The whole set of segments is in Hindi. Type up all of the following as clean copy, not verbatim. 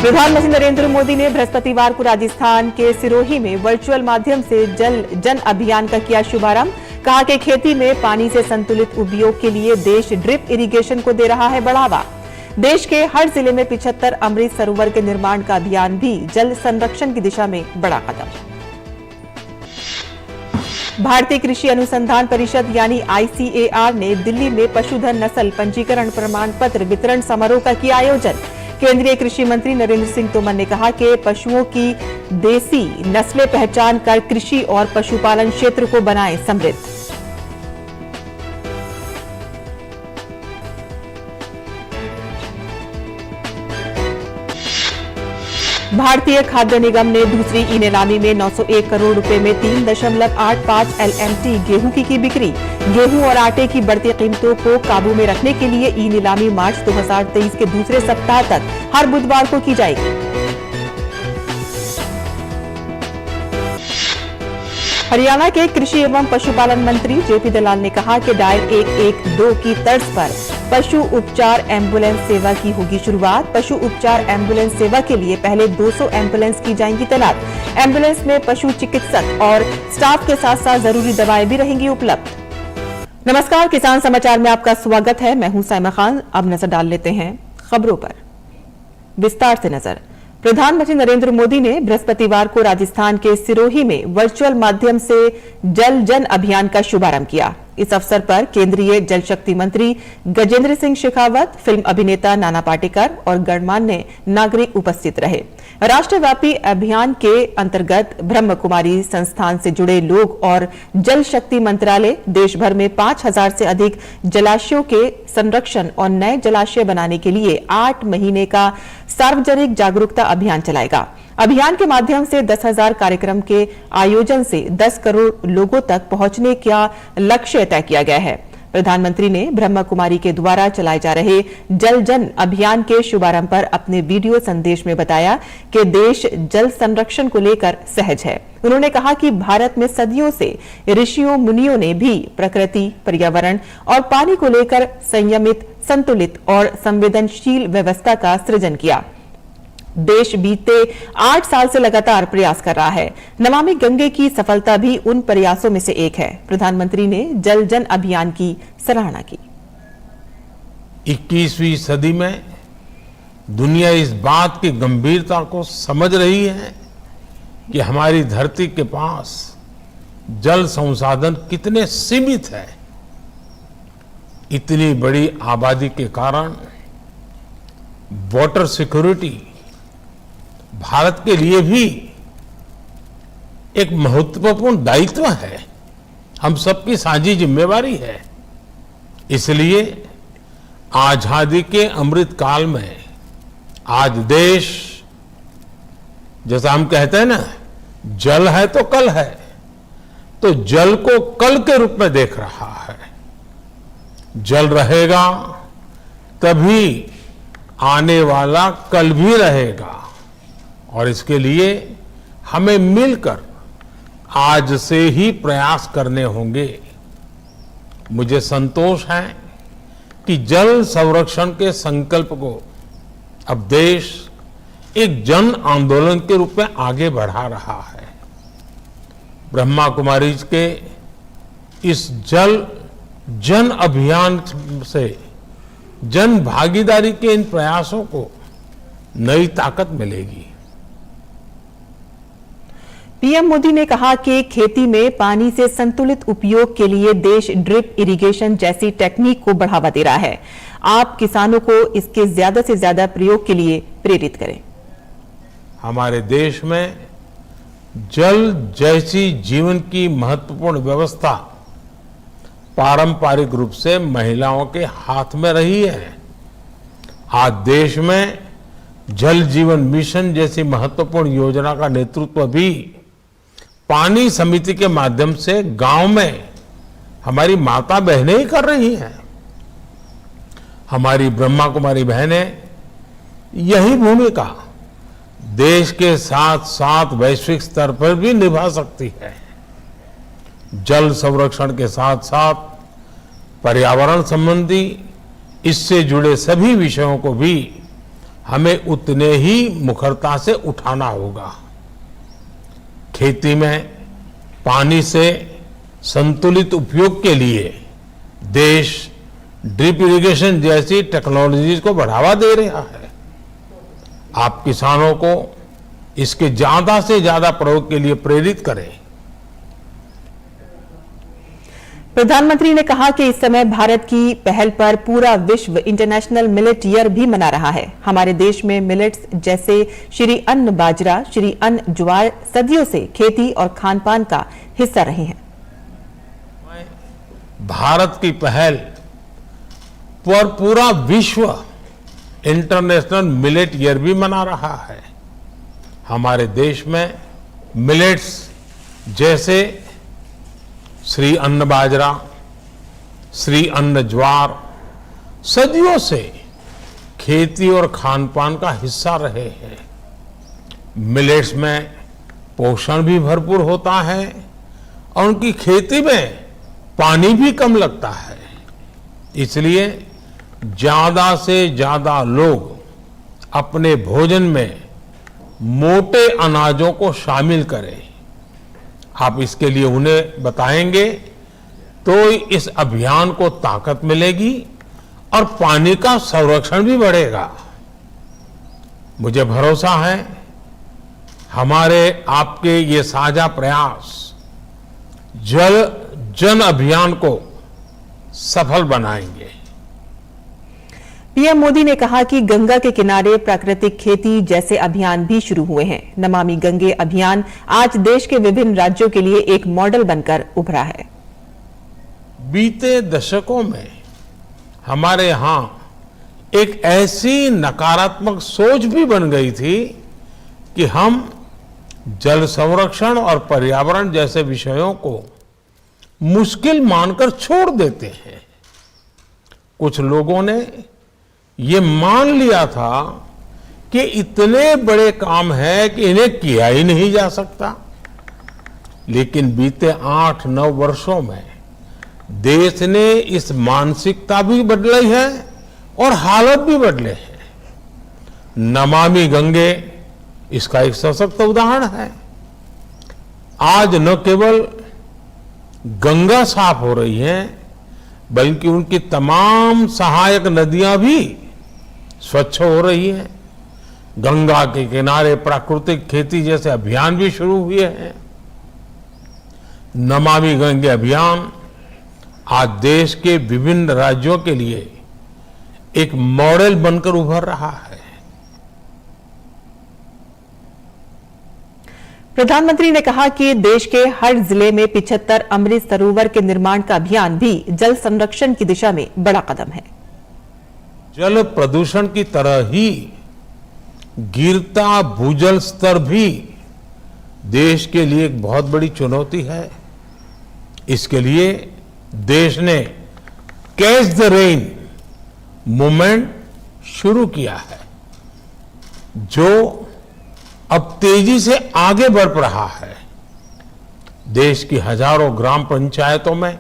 प्रधानमंत्री नरेंद्र मोदी ने बृहस्पतिवार को राजस्थान के सिरोही में वर्चुअल माध्यम से जल जन अभियान का किया शुभारंभ। कहा कि खेती में पानी से संतुलित उपयोग के लिए देश ड्रिप इरिगेशन को दे रहा है बढ़ावा। देश के हर जिले में 75 अमृत सरोवर के निर्माण का अभियान भी जल संरक्षण की दिशा में बड़ा कदम। भारतीय कृषि अनुसंधान परिषद यानी ICAR ने दिल्ली में पशुधन नस्ल पंजीकरण प्रमाण पत्र वितरण समारोह का किया आयोजन। केंद्रीय कृषि मंत्री नरेंद्र सिंह तोमर ने कहा कि पशुओं की देसी नस्लें पहचान कर कृषि और पशुपालन क्षेत्र को बनाएं समृद्ध। भारतीय खाद्य निगम ने दूसरी ई नीलामी में 901 करोड़ रुपए में 3.85 LMT गेहूं की बिक्री। गेहूं और आटे की बढ़ती कीमतों को काबू में रखने के लिए ई नीलामी मार्च 2023 के दूसरे सप्ताह तक हर बुधवार को की जाएगी। हरियाणा के कृषि एवं पशुपालन मंत्री JP दलाल ने कहा कि डायल 112 की तर्ज पर पशु उपचार एम्बुलेंस सेवा की होगी शुरुआत। पशु उपचार एम्बुलेंस सेवा के लिए पहले 200 एम्बुलेंस की जाएंगी तैनात। एम्बुलेंस में पशु चिकित्सक और स्टाफ के साथ साथ जरूरी दवाएं भी रहेंगी उपलब्ध। नमस्कार, किसान समाचार में आपका स्वागत है। मैं हूं साइमा खान। अब नजर डाल लेते हैं खबरों पर। विस्तार से नजर। प्रधानमंत्री नरेंद्र मोदी ने बृहस्पतिवार को राजस्थान के सिरोही में वर्चुअल माध्यम से जल जन अभियान का शुभारंभ किया। इस अवसर पर केंद्रीय जल शक्ति मंत्री गजेंद्र सिंह शेखावत, फिल्म अभिनेता नाना पाटेकर और गणमान्य नागरिक उपस्थित रहे। राष्ट्रव्यापी अभियान के अंतर्गत ब्रह्म कुमारी संस्थान से जुड़े लोग और जल शक्ति मंत्रालय देश भर में 5000 से अधिक जलाशयों के संरक्षण और नए जलाशय बनाने के लिए 8 महीने का सार्वजनिक जागरूकता अभियान चलाएगा। अभियान के माध्यम से 10,000 कार्यक्रम के आयोजन से 10 करोड़ लोगों तक पहुंचने का लक्ष्य तय किया गया है। प्रधानमंत्री ने ब्रह्म कुमारी के द्वारा चलाए जा रहे जल जन अभियान के शुभारंभ पर अपने वीडियो संदेश में बताया कि देश जल संरक्षण को लेकर सहज है। उन्होंने कहा कि भारत में सदियों से ऋषियों मुनियों ने भी प्रकृति, पर्यावरण और पानी को लेकर संयमित, संतुलित और संवेदनशील व्यवस्था का सृजन किया। देश बीते 8 साल से लगातार प्रयास कर रहा है। नमामि गंगे की सफलता भी उन प्रयासों में से एक है। प्रधानमंत्री ने जल जन अभियान की सराहना की। 21वीं सदी में दुनिया इस बात की गंभीरता को समझ रही है कि हमारी धरती के पास जल संसाधन कितने सीमित है। इतनी बड़ी आबादी के कारण वाटर सिक्योरिटी भारत के लिए भी एक महत्वपूर्ण दायित्व है, हम सबकी साझी जिम्मेवारी है। इसलिए आजादी के अमृत काल में आज देश, जैसा हम कहते हैं ना, जल है तो कल है, तो जल को कल के रूप में देख रहा है। जल रहेगा तभी आने वाला कल भी रहेगा और इसके लिए हमें मिलकर आज से ही प्रयास करने होंगे। मुझे संतोष है कि जल संरक्षण के संकल्प को अब देश एक जन आंदोलन के रूप में आगे बढ़ा रहा है। ब्रह्मा कुमारी के इस जल जन अभियान से जन भागीदारी के इन प्रयासों को नई ताकत मिलेगी। पीएम मोदी ने कहा कि खेती में पानी से संतुलित उपयोग के लिए देश ड्रिप इरिगेशन जैसी टेक्निक को बढ़ावा दे रहा है। आप किसानों को इसके ज्यादा से ज्यादा प्रयोग के लिए प्रेरित करें। हमारे देश में जल जैसी जीवन की महत्वपूर्ण व्यवस्था पारंपरिक रूप से महिलाओं के हाथ में रही है। आज देश में जल जीवन मिशन जैसी महत्वपूर्ण योजना का नेतृत्व भी पानी समिति के माध्यम से गांव में हमारी माता बहनें ही कर रही हैं। हमारी ब्रह्मा कुमारी बहनें यही भूमिका देश के साथ साथ वैश्विक स्तर पर भी निभा सकती है। जल संरक्षण के साथ साथ पर्यावरण संबंधी इससे जुड़े सभी विषयों को भी हमें उतने ही मुखरता से उठाना होगा। खेती में पानी से संतुलित उपयोग के लिए देश ड्रिप इरिगेशन जैसी टेक्नोलॉजीज को बढ़ावा दे रहा है। आप किसानों को इसके ज्यादा से ज्यादा प्रयोग के लिए प्रेरित करें। प्रधानमंत्री ने कहा कि इस समय भारत की पहल पर पूरा विश्व इंटरनेशनल मिलेट ईयर भी मना रहा है। हमारे देश में मिलेट्स जैसे श्री अन्न बाजरा, श्री अन्न ज्वार सदियों से खेती और खान पान का हिस्सा रहे हैं। भारत की पहल पर पूरा विश्व इंटरनेशनल मिलेट ईयर भी मना रहा है। हमारे देश में मिलेट्स जैसे श्री अन्न बाजरा, श्री अन्न ज्वार सदियों से खेती और खान पान का हिस्सा रहे हैं। मिलेट्स में पोषण भी भरपूर होता है और उनकी खेती में पानी भी कम लगता है। इसलिए ज्यादा से ज्यादा लोग अपने भोजन में मोटे अनाजों को शामिल करें। आप इसके लिए उन्हें बताएंगे तो इस अभियान को ताकत मिलेगी और पानी का संरक्षण भी बढ़ेगा। मुझे भरोसा है हमारे आपके ये साझा प्रयास जल जन अभियान को सफल बनाएंगे। पीएम मोदी ने कहा कि गंगा के किनारे प्राकृतिक खेती जैसे अभियान भी शुरू हुए हैं। नमामि गंगे अभियान आज देश के विभिन्न राज्यों के लिए एक मॉडल बनकर उभरा है। बीते दशकों में हमारे यहां एक ऐसी नकारात्मक सोच भी बन गई थी कि हम जल संरक्षण और पर्यावरण जैसे विषयों को मुश्किल मानकर छोड़ देते हैं। कुछ लोगों ने ये मान लिया था कि इतने बड़े काम है कि इन्हें किया ही नहीं जा सकता। लेकिन बीते 8-9 वर्षों में देश ने इस मानसिकता भी बदली है और हालत भी बदले हैं। नमामि गंगे इसका एक सशक्त उदाहरण है। आज न केवल गंगा साफ हो रही है बल्कि उनकी तमाम सहायक नदियां भी स्वच्छ हो रही हैं। गंगा के किनारे प्राकृतिक खेती जैसे अभियान भी शुरू हुए हैं। नमामि गंगे अभियान आज देश के विभिन्न राज्यों के लिए एक मॉडल बनकर उभर रहा है। प्रधानमंत्री ने कहा कि देश के हर जिले में 75 अमृत सरोवर के निर्माण का अभियान भी जल संरक्षण की दिशा में बड़ा कदम है। जल प्रदूषण की तरह ही गिरता भूजल स्तर भी देश के लिए एक बहुत बड़ी चुनौती है। इसके लिए देश ने कैच द रेन मूवमेंट शुरू किया है, जो अब तेजी से आगे बढ़ रहा है। देश की हजारों ग्राम पंचायतों में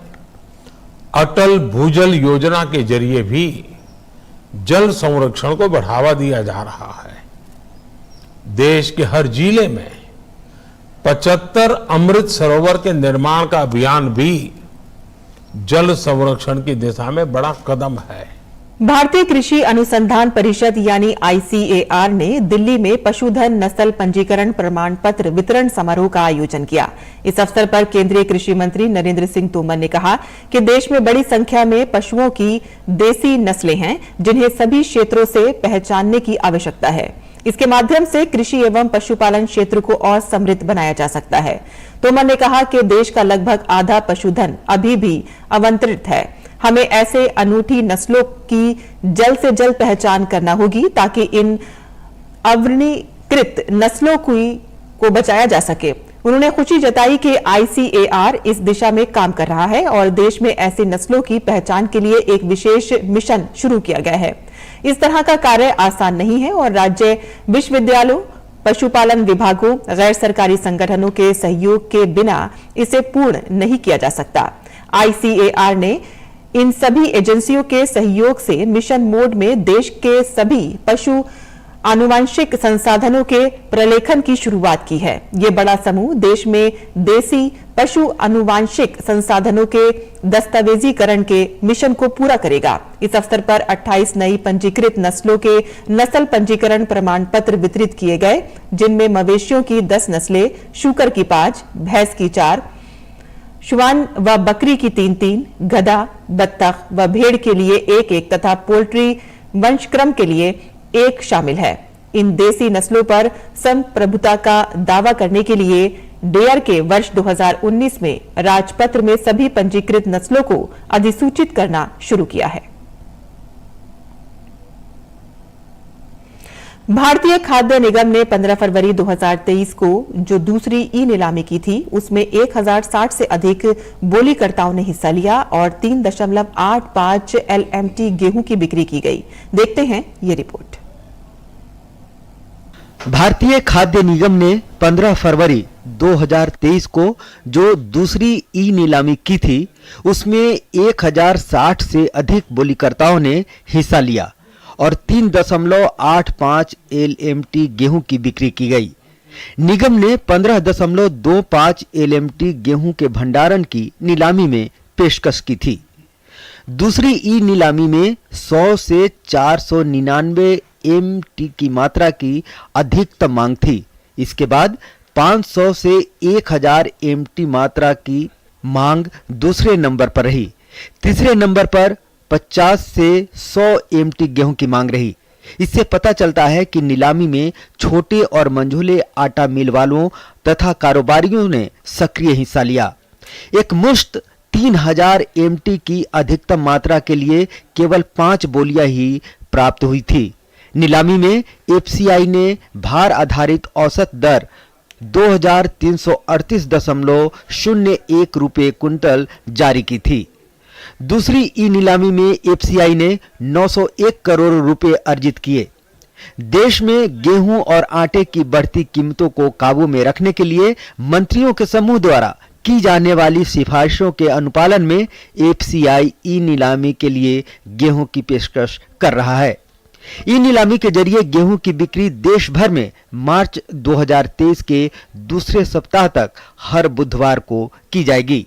अटल भूजल योजना के जरिए भी जल संरक्षण को बढ़ावा दिया जा रहा है। देश के हर जिले में 75 अमृत सरोवर के निर्माण का अभियान भी जल संरक्षण की दिशा में बड़ा कदम है। भारतीय कृषि अनुसंधान परिषद यानी ICAR ने दिल्ली में पशुधन नस्ल पंजीकरण प्रमाण पत्र वितरण समारोह का आयोजन किया। इस अवसर पर केंद्रीय कृषि मंत्री नरेंद्र सिंह तोमर ने कहा कि देश में बड़ी संख्या में पशुओं की देसी नस्लें हैं जिन्हें सभी क्षेत्रों से पहचानने की आवश्यकता है। इसके माध्यम से कृषि एवं पशुपालन क्षेत्र को और समृद्ध बनाया जा सकता है। तोमर ने कहा कि देश का लगभग आधा पशुधन अभी भी अवंतरित है। हमें ऐसे अनूठी नस्लों की जल्द से जल्द पहचान करना होगी ताकि इन अवर्णीकृत नस्लों को बचाया जा सके। उन्होंने खुशी जताई कि ICAR इस दिशा में काम कर रहा है और देश में ऐसी नस्लों की पहचान के लिए एक विशेष मिशन शुरू किया गया है। इस तरह का कार्य आसान नहीं है और राज्य विश्वविद्यालयों, पशुपालन विभागों, गैर सरकारी संगठनों के सहयोग के बिना इसे पूर्ण नहीं किया जा सकता। ICAR ने इन सभी एजेंसियों के सहयोग से मिशन मोड में देश के सभी पशु आनुवांशिक संसाधनों के प्रलेखन की शुरुआत की है। ये बड़ा समूह देश में देसी पशु आनुवांशिक संसाधनों के दस्तावेजीकरण के मिशन को पूरा करेगा। इस अवसर पर 28 नई पंजीकृत नस्लों के नस्ल पंजीकरण प्रमाण पत्र वितरित किए गए, जिनमें मवेशियों की 10 नस्लें, शूकर की 5, भैंस की 4, श्वान व बकरी की 3-3, गधा, बत्तख व भेड़ के लिए 1-1 तथा पोल्ट्री वंशक्रम के लिए 1 शामिल है। इन देसी नस्लों पर संप्रभुता का दावा करने के लिए डेयर के वर्ष 2019 में राजपत्र में सभी पंजीकृत नस्लों को अधिसूचित करना शुरू किया है। भारतीय खाद्य निगम ने 15 फरवरी 2023 को जो दूसरी ई नीलामी की थी, उसमें 1060 से अधिक बोलीकर्ताओं ने हिस्सा लिया और 3.85 LMT गेहूं की बिक्री की गई। देखते हैं ये रिपोर्ट। भारतीय खाद्य निगम ने 15 फरवरी 2023 को जो दूसरी ई नीलामी की थी, उसमें 1060 से अधिक बोलीकर्ताओं ने हिस्सा लिया और 3.85 LMT गेहूं की बिक्री की गई। निगम ने 15.25 LMT गेहूं के भंडारण की नीलामी में पेशकश की थी। दूसरी ई नीलामी में 100 से 499 MT की मात्रा की अधिकतम मांग थी। इसके बाद 500 से 1000 MT मात्रा की मांग दूसरे नंबर पर रही। तीसरे नंबर पर 50 से 100 MT गेहूं की मांग रही। इससे पता चलता है कि नीलामी में छोटे और मंझोले आटा मिल वालों तथा कारोबारियों ने सक्रिय हिस्सा लिया। एक मुश्त 3000 MT की अधिकतम मात्रा के लिए केवल 5 बोलियां ही प्राप्त हुई थी। नीलामी में FCI ने भार आधारित औसत दर 2338.01 रुपये क्विंटल जारी की थी। दूसरी ई नीलामी में FCI ने 901 करोड़ रुपए अर्जित किए। देश में गेहूं और आटे की बढ़ती कीमतों को काबू में रखने के लिए मंत्रियों के समूह द्वारा की जाने वाली सिफारिशों के अनुपालन में FCI ई नीलामी के लिए गेहूं की पेशकश कर रहा है। ई नीलामी के जरिए गेहूं की बिक्री देश भर में मार्च 2023 के दूसरे सप्ताह तक हर बुधवार को की जाएगी।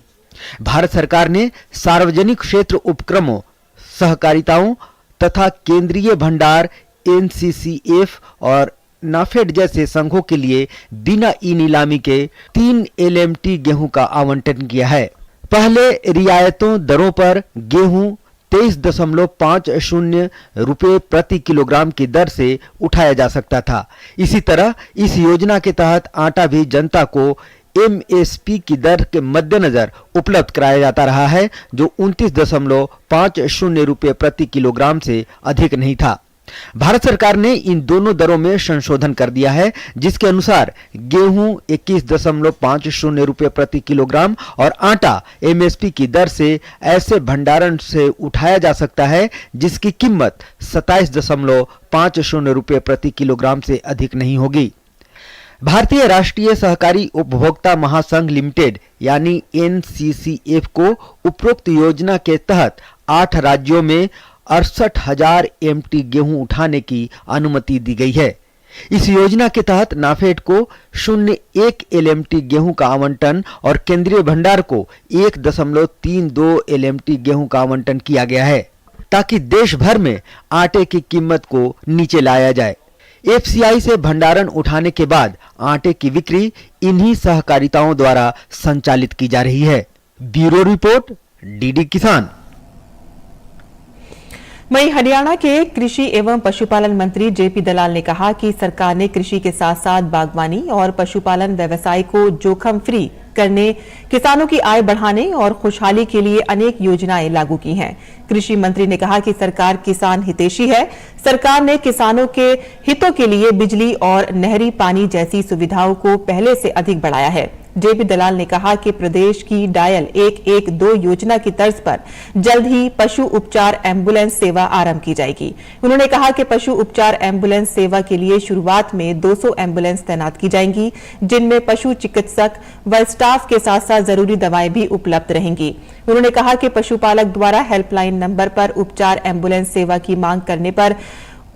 भारत सरकार ने सार्वजनिक क्षेत्र उपक्रमों, सहकारिताओं तथा केंद्रीय भंडार NCCF और नाफेड जैसे संघों के लिए बिना ई नीलामी के 3 LMT गेहूं का आवंटन किया है। पहले रियायतों दरों पर गेहूं 23.50 रुपये प्रति किलोग्राम की दर से उठाया जा सकता था। इसी तरह इस योजना के तहत आटा भी जनता को MSP की दर के मद्देनजर उपलब्ध कराया जाता रहा है, जो 29.50 रुपये प्रति किलोग्राम से अधिक नहीं था। भारत सरकार ने इन दोनों दरों में संशोधन कर दिया है, जिसके अनुसार गेहूं 21.50 रुपये प्रति किलोग्राम और आटा MSP की दर से ऐसे भंडारण से उठाया जा सकता है जिसकी कीमत 27.50 रुपये प्रति किलोग्राम से अधिक नहीं होगी। भारतीय राष्ट्रीय सहकारी उपभोक्ता महासंघ लिमिटेड यानी NCCF को उपरोक्त योजना के तहत 8 राज्यों में 68,000 MT गेहूं उठाने की अनुमति दी गई है। इस योजना के तहत नाफेड को 0.1 LMT गेहूं का आवंटन और केंद्रीय भंडार को 1.32 LMT गेहूं का आवंटन किया गया है, ताकि देश भर में आटे की कीमत को नीचे लाया जाए। FCI से भंडारण उठाने के बाद आटे की बिक्री इन्हीं सहकारिताओं द्वारा संचालित की जा रही है। ब्यूरो रिपोर्ट, DD किसान। वहीं हरियाणा के कृषि एवं पशुपालन मंत्री JP दलाल ने कहा कि सरकार ने कृषि के साथ साथ बागवानी और पशुपालन व्यवसाय को जोखिम फ्री करने, किसानों की आय बढ़ाने और खुशहाली के लिए अनेक योजनाएं लागू की हैं। कृषि मंत्री ने कहा कि सरकार किसान हितैषी है। सरकार ने किसानों के हितों के लिए बिजली और नहरी पानी जैसी सुविधाओं को पहले से अधिक बढ़ाया है। JP दलाल ने कहा कि प्रदेश की डायल 112 योजना की तर्ज पर जल्द ही पशु उपचार एम्बुलेंस सेवा आरंभ की जाएगी। उन्होंने कहा कि पशु उपचार एम्बुलेंस सेवा के लिए शुरुआत में 200 एम्बुलेंस तैनात की जाएंगी, जिनमें पशु चिकित्सक व स्टाफ के साथ साथ जरूरी दवाएं भी उपलब्ध रहेंगी। उन्होंने कहा कि पशुपालक द्वारा हेल्पलाइन नंबर पर उपचार एम्बुलेंस सेवा की मांग करने पर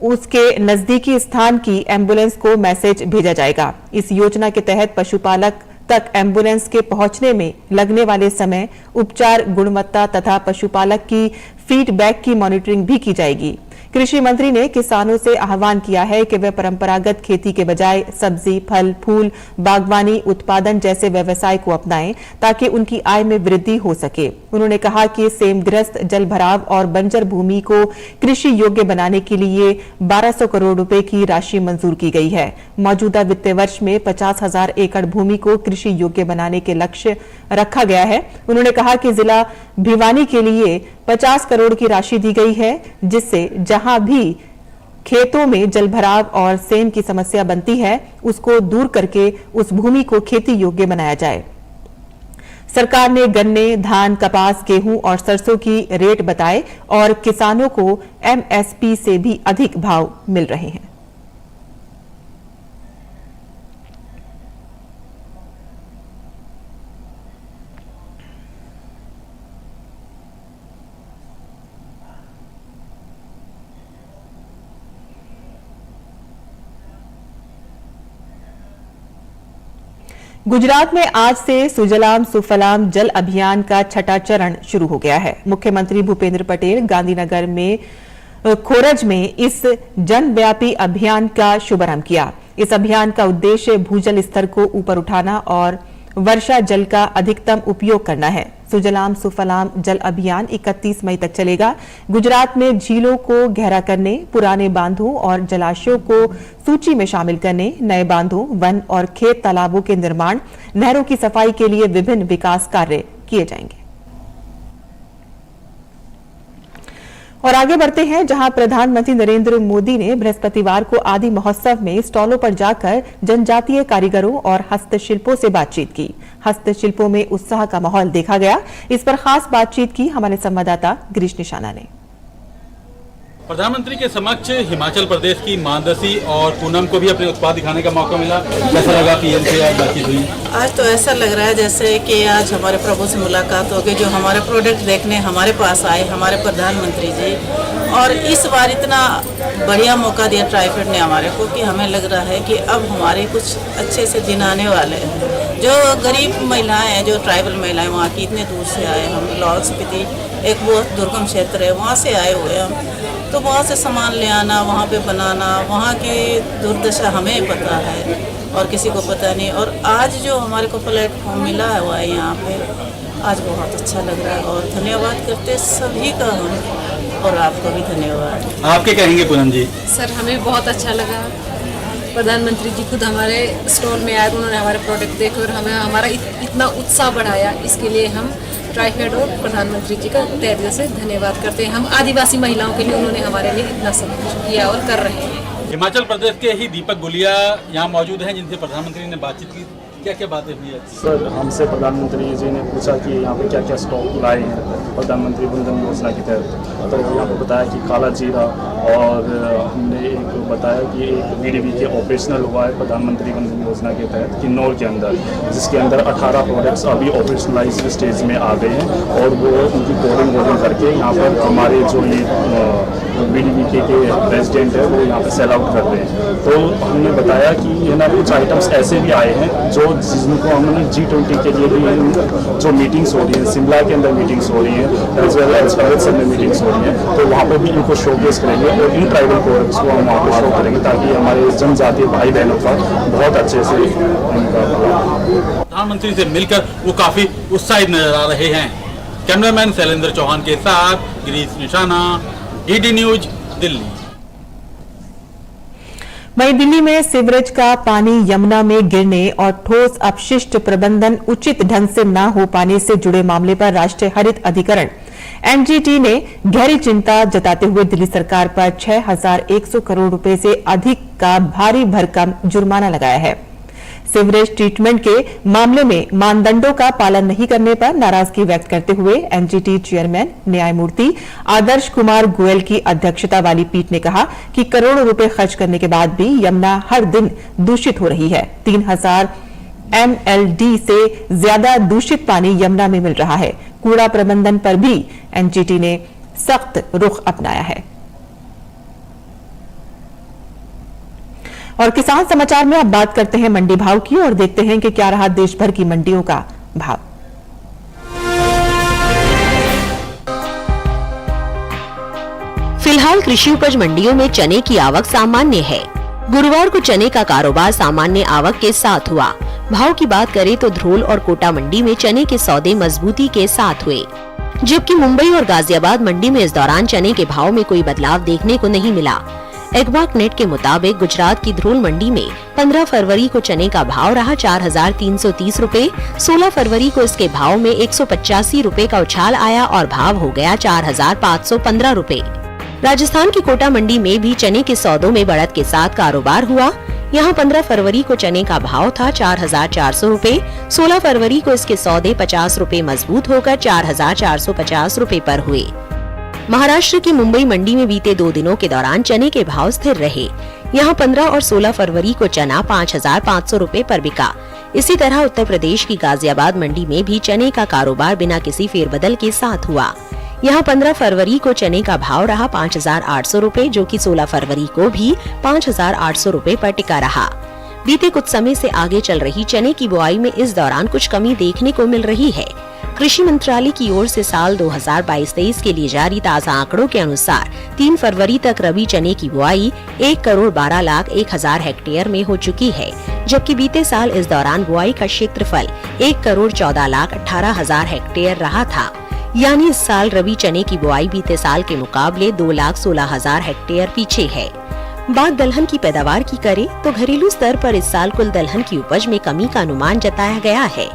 उसके नजदीकी स्थान की एम्बुलेंस को मैसेज भेजा जाएगा। इस योजना के तहत पशुपालक तक एम्बुलेंस के पहुंचने में लगने वाले समय, उपचार गुणवत्ता तथा पशुपालक की फीडबैक की मॉनिटरिंग भी की जाएगी। कृषि मंत्री ने किसानों से आह्वान किया है कि वे परंपरागत खेती के बजाय सब्जी, फल, फूल, बागवानी उत्पादन जैसे व्यवसाय को अपनाएं ताकि उनकी आय में वृद्धि हो सके। उन्होंने कहा कि सेमग्रस्त, जलभराव और बंजर भूमि को कृषि योग्य बनाने के लिए 1200 करोड़ रुपए की राशि मंजूर की गई है। मौजूदा वित्तीय वर्ष में 50,000 एकड़ भूमि को कृषि योग्य बनाने के लक्ष्य रखा गया है। उन्होंने कहा कि जिला भिवानी के लिए 50 करोड़ की राशि दी गई है, जिससे जहां भी खेतों में जलभराव और सेम की समस्या बनती है, उसको दूर करके उस भूमि को खेती योग्य बनाया जाए। सरकार ने गन्ने, धान, कपास, गेहूं और सरसों की रेट बताए और किसानों को एमएसपी से भी अधिक भाव मिल रहे हैं। गुजरात में आज से सुजलाम सुफलाम जल अभियान का छठा चरण शुरू हो गया है। मुख्यमंत्री भूपेंद्र पटेल गांधीनगर में खोरज में इस जनव्यापी अभियान का शुभारंभ किया। इस अभियान का उद्देश्य भूजल स्तर को ऊपर उठाना और वर्षा जल का अधिकतम उपयोग करना है। सुजलाम सुफलाम जल अभियान 31 मई तक चलेगा। गुजरात में झीलों को गहरा करने, पुराने बांधों और जलाशयों को सूची में शामिल करने, नए बांधों, वन और खेत तालाबों के निर्माण, नहरों की सफाई के लिए विभिन्न विकास कार्य किए जाएंगे। और आगे बढ़ते हैं, जहां प्रधानमंत्री नरेंद्र मोदी ने बृहस्पतिवार को आदि महोत्सव में स्टॉलों पर जाकर जनजातीय कारीगरों और हस्तशिल्पों से बातचीत की। हस्तशिल्पों में उत्साह का माहौल देखा गया। इस पर खास बातचीत की हमारे संवाददाता गिरीश निशाना ने। प्रधानमंत्री के समक्ष हिमाचल प्रदेश की मानदसी और पूनम को भी अपने उत्पाद दिखाने का मौका मिला। कैसा लगा पीएम से आज बातचीत हुई? आज तो ऐसा लग रहा है जैसे कि आज हमारे प्रभु से मुलाकात हो गई, जो हमारे प्रोडक्ट देखने हमारे पास आए, हमारे प्रधानमंत्री जी। और इस बार इतना बढ़िया मौका दिया ट्राइफेड ने हमारे को कि हमें लग रहा है कि अब हमारे कुछ अच्छे से दिन आने वाले हैं। जो गरीब महिलाएं हैं, जो ट्राइबल महिलाएं वहाँ की इतने दूर से आए, हम लाहौल स्पीति एक बहुत दुर्गम क्षेत्र है, वहाँ से आए हुए हम, तो वहाँ से सामान ले आना, वहाँ पे बनाना, वहाँ की दुर्दशा हमें पता है और किसी को पता नहीं। और आज जो हमारे को प्लेटफॉर्म मिला हुआ है यहाँ पे, आज बहुत अच्छा लग रहा है और धन्यवाद करते सभी का हम, और आपको भी धन्यवाद। आप क्या कहेंगे पूनम जी? सर, हमें बहुत अच्छा लगा। प्रधानमंत्री जी खुद हमारे स्टॉल में आए, उन्होंने हमारे प्रोडक्ट देखे और हमें हमारा इतना उत्साह बढ़ाया। इसके लिए हम ट्राइफेड और प्रधानमंत्री जी का तहे दिल से धन्यवाद करते हैं। हम आदिवासी महिलाओं के लिए उन्होंने हमारे लिए इतना सब कुछ किया और कर रहे हैं। हिमाचल प्रदेश के ही दीपक गुलिया यहाँ मौजूद हैं, जिनसे प्रधानमंत्री ने बातचीत की। क्या क्या बातें हुई? सर, हमसे प्रधानमंत्री जी ने पूछा कि यहाँ पे क्या क्या स्टॉक लाए हैं प्रधानमंत्री वंदन योजना के तहत। तो यहाँ पे बताया कि काला जीरा, और हमने एक बताया कि एक बीडीबी के ऑपरेशनल हुआ है प्रधानमंत्री वंदन योजना के तहत किन्नौर के अंदर, जिसके अंदर 18 प्रोडक्ट्स अभी ऑपरेशनलाइज स्टेज में आ गए हैं और वो उनकी कोडिंग करके यहाँ पर हमारे जो ये बीडीबी के प्रेसिडेंट है वो यहाँ पे सेल आउट कर रहे हैं। तो हमने बताया कि ये ना कुछ आइटम्स ऐसे भी आए हैं जो जिनको हमने G20 के लिए भी जो मीटिंग्स हो रही है, शिमला के अंदर मीटिंग्स हो रही है, एज वेल एज अमृतसर में मीटिंग्स हो रही है, तो वहाँ पर भी इनको शोकेस करेंगे और इन ट्राइबल प्रोडक्ट्स को हम वहाँ पर शो करेंगे ताकि हमारे जनजातीय भाई बहनों का बहुत अच्छे से उनका। प्रधानमंत्री से मिलकर वो काफी उत्साहित नजर आ रहे हैं। कैमरामैन शैलेंद्र चौहान के साथ गिरीश निशाना, डीडी न्यूज, दिल्ली। वहीं दिल्ली में सीवरेज का पानी यमुना में गिरने और ठोस अपशिष्ट प्रबंधन उचित ढंग से न हो पाने से जुड़े मामले पर राष्ट्रीय हरित अधिकरण एनजीटी ने गहरी चिंता जताते हुए दिल्ली सरकार पर 6,100 करोड़ रुपए से अधिक का भारी भरकम जुर्माना लगाया है। सीवरेज ट्रीटमेंट के मामले में मानदंडों का पालन नहीं करने पर नाराजगी व्यक्त करते हुए एनजीटी चेयरमैन न्यायमूर्ति आदर्श कुमार गोयल की अध्यक्षता वाली पीठ ने कहा कि करोड़ों रुपए खर्च करने के बाद भी यमुना हर दिन दूषित हो रही है। 3,000 MLD से ज्यादा दूषित पानी यमुना में मिल रहा है। कूड़ा प्रबंधन पर भी एनजीटी ने सख्त रुख अपनाया है। और किसान समाचार में अब बात करते हैं मंडी भाव की और देखते हैं कि क्या रहा देश भर की मंडियों का भाव। फिलहाल कृषि उपज मंडियों में चने की आवक सामान्य है। गुरुवार को चने का कारोबार सामान्य आवक के साथ हुआ। भाव की बात करें तो ध्रोल और कोटा मंडी में चने के सौदे मजबूती के साथ हुए, जबकि मुंबई और गाजियाबाद मंडी में इस दौरान चने के भाव में कोई बदलाव देखने को नहीं मिला। एग्बाक नेट के मुताबिक गुजरात की ध्रोल मंडी में 15 फरवरी को चने का भाव रहा 4,330 रूपए, 16 फरवरी को इसके भाव में 185 रूपए का उछाल आया और भाव हो गया 4,515 रूपए। राजस्थान की कोटा मंडी में भी चने के सौदों में बढ़त के साथ कारोबार हुआ। यहाँ 15 फरवरी को चने का भाव था 4,400 रूपए, 16 फरवरी को इसके सौदे 50 रूपए मजबूत होकर 4,450 रूपए पर हुए। महाराष्ट्र की मुंबई मंडी में बीते 2 दिनों के दौरान चने के भाव स्थिर रहे। यहाँ 15 और 16 फरवरी को चना 5,500 रूपए पर बिका। इसी तरह उत्तर प्रदेश की गाजियाबाद मंडी में भी चने का कारोबार बिना किसी फेरबदल के साथ हुआ। यहाँ 15 फरवरी को चने का भाव रहा 5,800 रूपए, जो कि 16 फरवरी को भी 5,800 रूपए पर टिका रहा। बीते कुछ समय से आगे चल रही चने की बुआई में इस दौरान कुछ कमी देखने को मिल रही है। कृषि मंत्रालय की ओर से साल 2022-23 के लिए जारी ताज़ा आंकड़ों के अनुसार 3 फरवरी तक रबी चने की बुआई 1,12,01,000 हेक्टेयर में हो चुकी है, जबकि बीते साल इस दौरान बुआई का क्षेत्रफल 1,14,18,000 हेक्टेयर रहा था। यानी इस साल रबी चने की बुआई बीते साल के मुकाबले 2,16,000 हेक्टेयर पीछे है। बात दलहन की पैदावार की करें तो घरेलू स्तर पर इस साल कुल दलहन की उपज में कमी का अनुमान जताया गया है।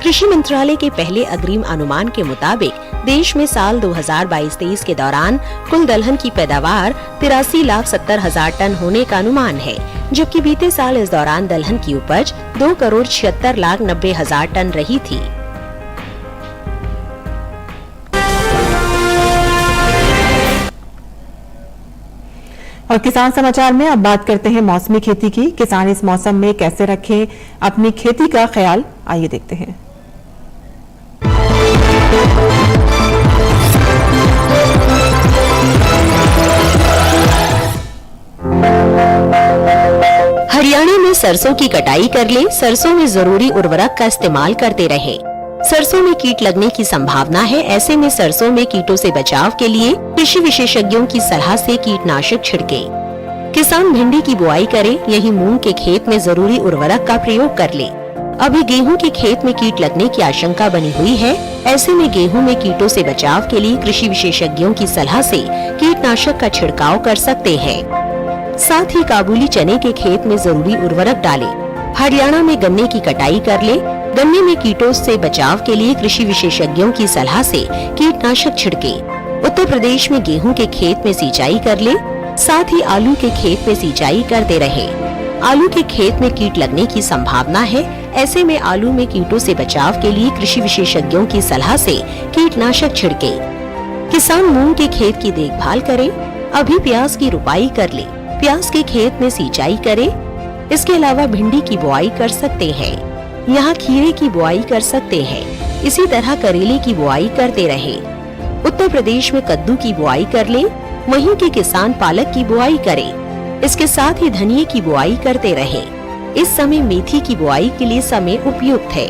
कृषि मंत्रालय के पहले अग्रिम अनुमान के मुताबिक देश में साल 2022-23 के दौरान कुल दलहन की पैदावार 83,70,000 टन होने का अनुमान है, जबकि बीते साल इस दौरान दलहन की उपज 2,76,90,000 टन रही थी। और किसान समाचार में अब बात करते हैं मौसमी खेती की। किसान इस मौसम में कैसे रखें अपनी खेती का ख्याल, आइए देखते हैं। हरियाणा में सरसों की कटाई कर ले, सरसों में जरूरी उर्वरक का इस्तेमाल करते रहे। सरसों में कीट लगने की संभावना है, ऐसे में सरसों में कीटों से बचाव के लिए कृषि विशेषज्ञों की सलाह से कीटनाशक छिड़के। किसान भिंडी की बुआई करे, यही मूंग के खेत में जरूरी उर्वरक का प्रयोग कर ले। अभी गेहूं के खेत में कीट लगने की आशंका बनी हुई है, ऐसे में गेहूं में कीटों से बचाव के लिए कृषि विशेषज्ञों की सलाह से कीटनाशक का छिड़काव कर सकते हैं। साथ ही काबुली चने के खेत में जरूरी उर्वरक डाले। हरियाणा में गन्ने की कटाई कर ले, गन्ने में कीटों से बचाव के लिए कृषि विशेषज्ञों की सलाह से कीटनाशक छिड़के। उत्तर प्रदेश में गेहूं के खेत में सिंचाई कर ले, साथ ही आलू के खेत में सिंचाई करते रहे। आलू के खेत में कीट लगने की संभावना है, ऐसे में आलू में कीटों से बचाव के लिए कृषि विशेषज्ञों की सलाह से कीटनाशक छिड़के। किसान मूंग के खेत की देखभाल करे, अभी प्याज की रुपाई कर ले, प्याज के खेत में सिंचाई करे। इसके अलावा भिंडी की बुआई कर सकते हैं, यहाँ खीरे की बुआई कर सकते हैं। इसी तरह करेले की बुआई करते रहे। उत्तर प्रदेश में कद्दू की बुआई कर ले, वहीं के किसान पालक की बुआई करें। इसके साथ ही धनिये की बुआई करते रहे। इस समय मेथी की बुआई के लिए समय उपयुक्त है।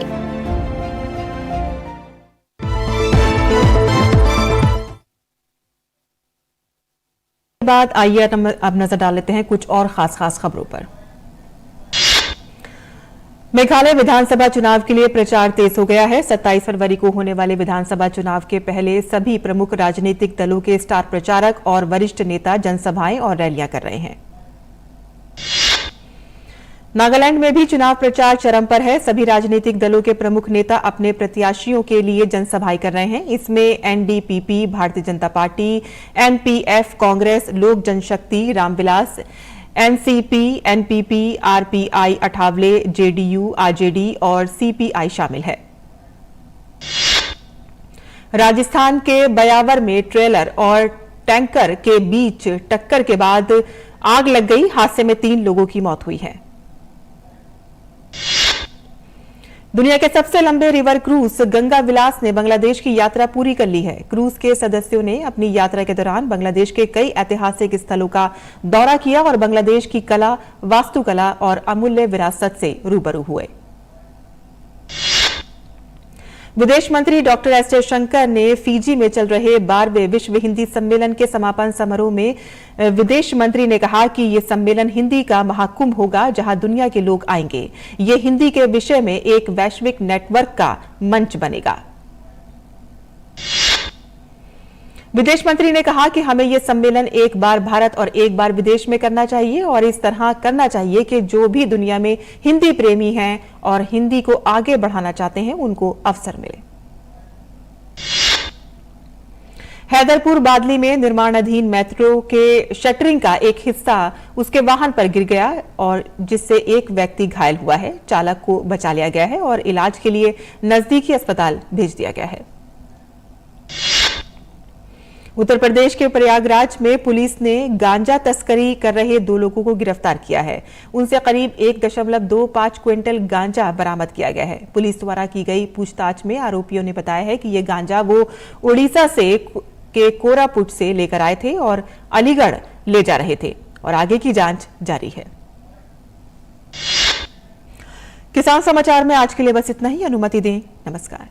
बाद आइए अब नजर डाल लेते हैं कुछ और खास खबरों पर। मेघालय विधानसभा चुनाव के लिए प्रचार तेज हो गया है। 27 फरवरी को होने वाले विधानसभा चुनाव के पहले सभी प्रमुख राजनीतिक दलों के स्टार प्रचारक और वरिष्ठ नेता जनसभाएं और रैलियां कर रहे हैं। नागालैंड में भी चुनाव प्रचार चरम पर है। सभी राजनीतिक दलों के प्रमुख नेता अपने प्रत्याशियों के लिए जनसभाएं कर रहे हैं। इसमें NDPP, Bharatiya Janata party, NPF, Congress, Lok Janshakti, Ramvilas, NCP, NPP, RPI, Athawale, JDU, RJD और सीपीआई शामिल है। राजस्थान के बयावर में ट्रेलर और टैंकर के बीच टक्कर के बाद आग लग गई। हादसे में 3 लोगों की मौत हुई है। दुनिया के सबसे लंबे रिवर क्रूज गंगा विलास ने बांग्लादेश की यात्रा पूरी कर ली है। क्रूज के सदस्यों ने अपनी यात्रा के दौरान बांग्लादेश के कई ऐतिहासिक स्थलों का दौरा किया और बांग्लादेश की कला, वास्तुकला और अमूल्य विरासत से रूबरू हुए। विदेश मंत्री डॉक्टर एस जयशंकर ने फिजी में चल रहे 12वें विश्व हिंदी सम्मेलन के समापन समारोह में विदेश मंत्री ने कहा कि ये सम्मेलन हिंदी का महाकुंभ होगा, जहां दुनिया के लोग आएंगे। ये हिंदी के विषय में एक वैश्विक नेटवर्क का मंच बनेगा। विदेश मंत्री ने कहा कि हमें यह सम्मेलन एक बार भारत और एक बार विदेश में करना चाहिए और इस तरह करना चाहिए कि जो भी दुनिया में हिंदी प्रेमी हैं और हिंदी को आगे बढ़ाना चाहते हैं, उनको अवसर मिले। हैदरपुर बादली में निर्माणाधीन मेट्रो के शटरिंग का एक हिस्सा उसके वाहन पर गिर गया और जिससे एक व्यक्ति घायल हुआ है। चालक को बचा लिया गया है और इलाज के लिए नजदीकी अस्पताल भेज दिया गया है। उत्तर प्रदेश के प्रयागराज में पुलिस ने गांजा तस्करी कर रहे 2 लोगों को गिरफ्तार किया है। उनसे करीब 1.25 क्विंटल गांजा बरामद किया गया है। पुलिस द्वारा की गई पूछताछ में आरोपियों ने बताया है कि यह गांजा वो उड़ीसा के कोरापुट से लेकर आए थे और अलीगढ़ ले जा रहे थे और आगे की जांच जारी है। किसान समाचार में आज के लिए बस इतना ही। अनुमति दें। नमस्कार।